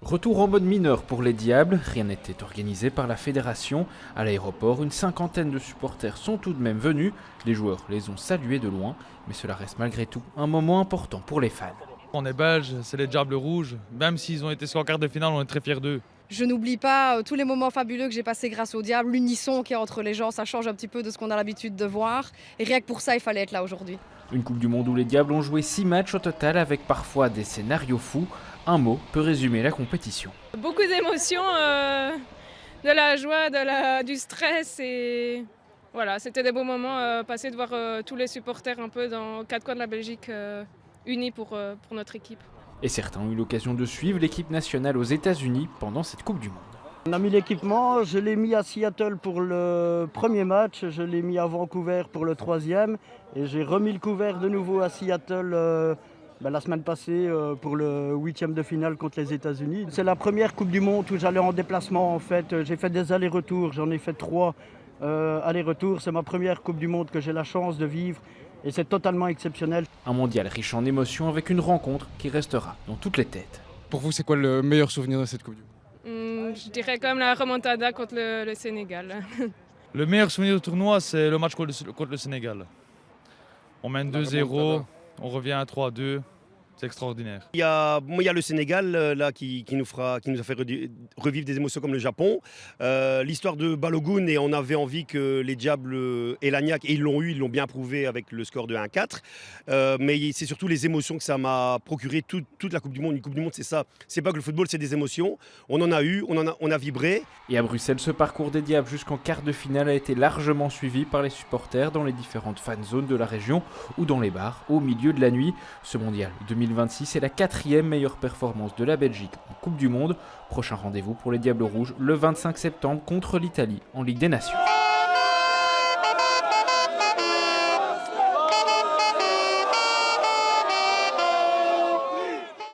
Retour en mode mineur pour les Diables, rien n'était organisé par la fédération. À l'aéroport, une cinquantaine de supporters sont tout de même venus. Les joueurs les ont salués de loin, mais cela reste malgré tout un moment important pour les fans. On est belges, c'est les Diables rouges. Même s'ils ont été jusqu'en quart de finale, on est très fiers d'eux. Je n'oublie pas tous les moments fabuleux que j'ai passés grâce aux Diables. L'unisson qu'il y a entre les gens, ça change un petit peu de ce qu'on a l'habitude de voir. Et rien que pour ça, il fallait être là aujourd'hui. Une Coupe du Monde où les Diables ont joué 6 matchs au total avec parfois des scénarios fous. Un mot peut résumer la compétition. Beaucoup d'émotions, de la joie, du stress et voilà, c'était des beaux moments passés de voir tous les supporters un peu dans 4 coins de la Belgique unis pour notre équipe. Et certains ont eu l'occasion de suivre l'équipe nationale aux États-Unis pendant cette Coupe du Monde. On a mis l'équipement, je l'ai mis à Seattle pour le premier match, je l'ai mis à Vancouver pour le troisième et j'ai remis le couvert de nouveau à Seattle la semaine passée pour le 8e de finale contre les États-Unis. C'est la première Coupe du Monde où j'allais en déplacement en fait. J'ai fait des allers-retours, j'en ai fait 3 allers-retours. C'est ma première Coupe du Monde que j'ai la chance de vivre et c'est totalement exceptionnel. Un mondial riche en émotions avec une rencontre qui restera dans toutes les têtes. Pour vous, c'est quoi le meilleur souvenir de cette Coupe du Monde ? Je dirais quand même la remontada contre le Sénégal. Le meilleur souvenir du tournoi, c'est le match contre le Sénégal. On mène 2-0, on revient à 3-2. C'est extraordinaire. Il y a le Sénégal là, qui nous a fait revivre des émotions comme le Japon. L'histoire de Balogun, et on avait envie que les Diables aient la niaque, et ils l'ont bien prouvé avec le score de 1-4. Mais c'est surtout les émotions que ça m'a procuré toute la Coupe du Monde. Une Coupe du Monde, c'est ça. C'est pas que le football, c'est des émotions. On en a eu, on a vibré. Et à Bruxelles, ce parcours des Diables jusqu'en quart de finale a été largement suivi par les supporters dans les différentes fan zones de la région ou dans les bars au milieu de la nuit. Ce mondial 2026 est la 4e meilleure performance de la Belgique en Coupe du Monde. Prochain rendez-vous pour les Diables Rouges le 25 septembre contre l'Italie en Ligue des Nations.